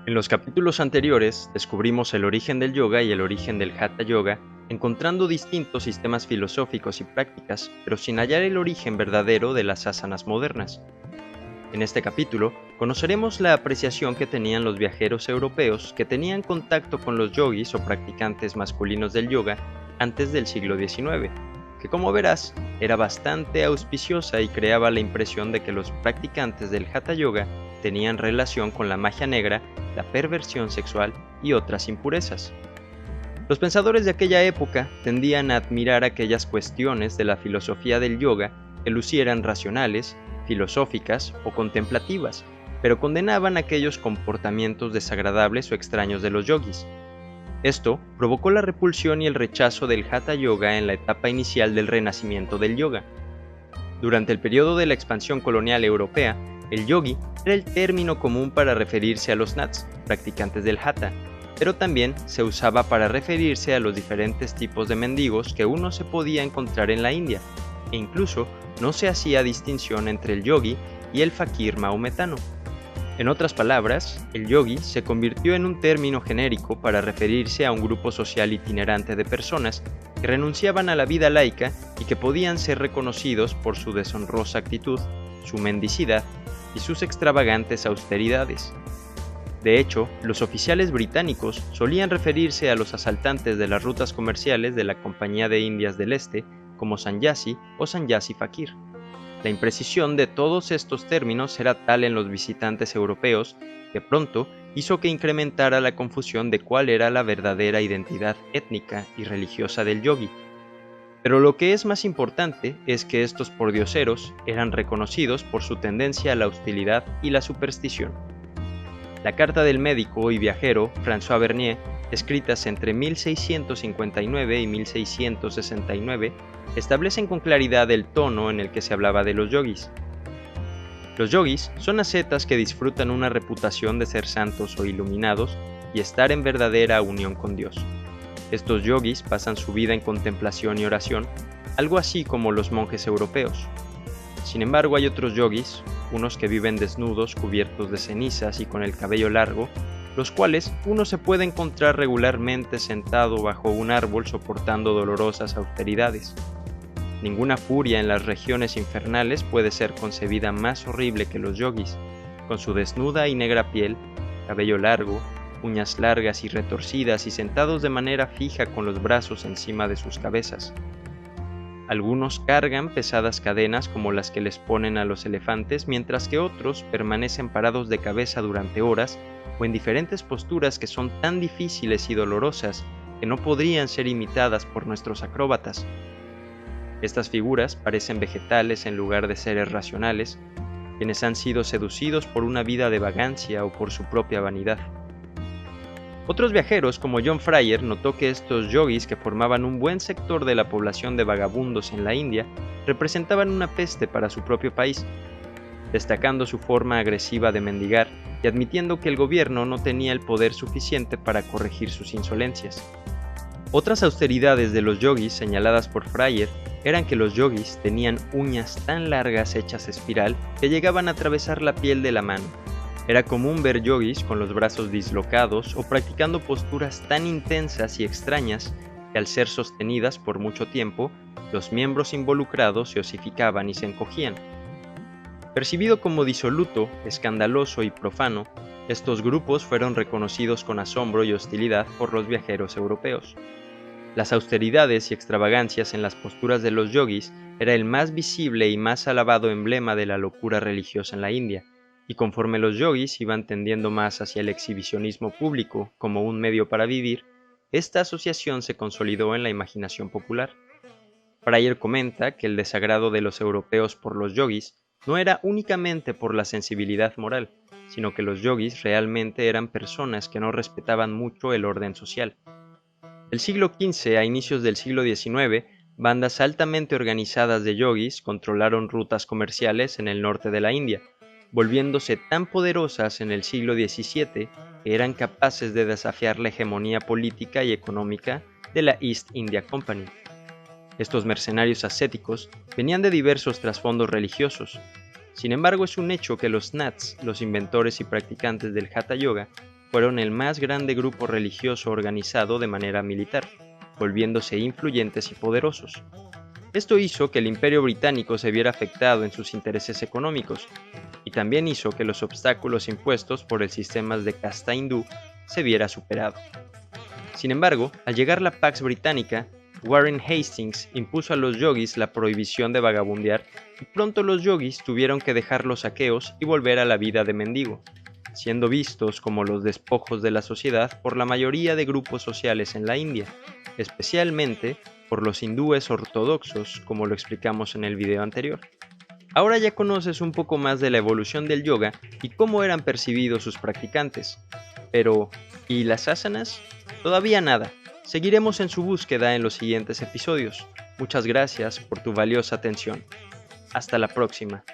En los capítulos anteriores descubrimos el origen del yoga y el origen del hatha yoga, encontrando distintos sistemas filosóficos y prácticas, pero sin hallar el origen verdadero de las asanas modernas. En este capítulo conoceremos la apreciación que tenían los viajeros europeos que tenían contacto con los yogis o practicantes masculinos del yoga antes del siglo XIX, que como verás era bastante auspiciosa y creaba la impresión de que los practicantes del hatha yoga tenían relación con la magia negra, la perversión sexual y otras impurezas. Los pensadores de aquella época tendían a admirar aquellas cuestiones de la filosofía del yoga que lucieran racionales, filosóficas o contemplativas, pero condenaban aquellos comportamientos desagradables o extraños de los yogis. Esto provocó la repulsión y el rechazo del hatha yoga en la etapa inicial del renacimiento del yoga. Durante el periodo de la expansión colonial europea, el yogi era el término común para referirse a los nats, practicantes del hatha, pero también se usaba para referirse a los diferentes tipos de mendigos que uno se podía encontrar en la India, e incluso no se hacía distinción entre el yogi y el fakir maometano. En otras palabras, el yogi se convirtió en un término genérico para referirse a un grupo social itinerante de personas que renunciaban a la vida laica y que podían ser reconocidos por su deshonrosa actitud, su mendicidad y sus extravagantes austeridades. De hecho, los oficiales británicos solían referirse a los asaltantes de las rutas comerciales de la Compañía de Indias del Este como sanyasi o sanyasi fakir. La imprecisión de todos estos términos era tal en los visitantes europeos que pronto hizo que incrementara la confusión de cuál era la verdadera identidad étnica y religiosa del yogi. Pero lo que es más importante es que estos pordioseros eran reconocidos por su tendencia a la hostilidad y la superstición. La carta del médico y viajero François Bernier, escritas entre 1659 y 1669, establecen con claridad el tono en el que se hablaba de los yogis. Los yogis son ascetas que disfrutan una reputación de ser santos o iluminados y estar en verdadera unión con Dios. Estos yogis pasan su vida en contemplación y oración, algo así como los monjes europeos. Sin embargo, hay otros yogis, unos que viven desnudos, cubiertos de cenizas y con el cabello largo, los cuales uno se puede encontrar regularmente sentado bajo un árbol soportando dolorosas austeridades. Ninguna furia en las regiones infernales puede ser concebida más horrible que los yogis, con su desnuda y negra piel, cabello largo, uñas largas y retorcidas y sentados de manera fija con los brazos encima de sus cabezas. Algunos cargan pesadas cadenas como las que les ponen a los elefantes, mientras que otros permanecen parados de cabeza durante horas o en diferentes posturas que son tan difíciles y dolorosas que no podrían ser imitadas por nuestros acróbatas. Estas figuras parecen vegetales en lugar de seres racionales, quienes han sido seducidos por una vida de vagancia o por su propia vanidad. Otros viajeros, como John Fryer, notó que estos yogis, que formaban un buen sector de la población de vagabundos en la India, representaban una peste para su propio país, destacando su forma agresiva de mendigar y admitiendo que el gobierno no tenía el poder suficiente para corregir sus insolencias. Otras austeridades de los yogis señaladas por Fryer eran que los yogis tenían uñas tan largas hechas espiral que llegaban a atravesar la piel de la mano. Era común ver yogis con los brazos dislocados o practicando posturas tan intensas y extrañas que al ser sostenidas por mucho tiempo, los miembros involucrados se osificaban y se encogían. Percibido como disoluto, escandaloso y profano, estos grupos fueron reconocidos con asombro y hostilidad por los viajeros europeos. Las austeridades y extravagancias en las posturas de los yogis era el más visible y más alabado emblema de la locura religiosa en la India, y conforme los yogis iban tendiendo más hacia el exhibicionismo público como un medio para vivir, esta asociación se consolidó en la imaginación popular. Fryer comenta que el desagrado de los europeos por los yogis no era únicamente por la sensibilidad moral, sino que los yogis realmente eran personas que no respetaban mucho el orden social. Del siglo XV a inicios del siglo XIX, bandas altamente organizadas de yogis controlaron rutas comerciales en el norte de la India, volviéndose tan poderosas en el siglo XVII que eran capaces de desafiar la hegemonía política y económica de la East India Company. Estos mercenarios ascéticos venían de diversos trasfondos religiosos. Sin embargo, es un hecho que los Nats, los inventores y practicantes del Hatha Yoga, fueron el más grande grupo religioso organizado de manera militar, volviéndose influyentes y poderosos. Esto hizo que el Imperio Británico se viera afectado en sus intereses económicos, y también hizo que los obstáculos impuestos por el sistema de casta hindú se viera superado. Sin embargo, al llegar la Pax Británica, Warren Hastings impuso a los yogis la prohibición de vagabundear y pronto los yogis tuvieron que dejar los saqueos y volver a la vida de mendigo, siendo vistos como los despojos de la sociedad por la mayoría de grupos sociales en la India, especialmente por los hindúes ortodoxos, como lo explicamos en el video anterior. Ahora ya conoces un poco más de la evolución del yoga y cómo eran percibidos sus practicantes. Pero, ¿y las asanas? Todavía nada. Seguiremos en su búsqueda en los siguientes episodios. Muchas gracias por tu valiosa atención. Hasta la próxima.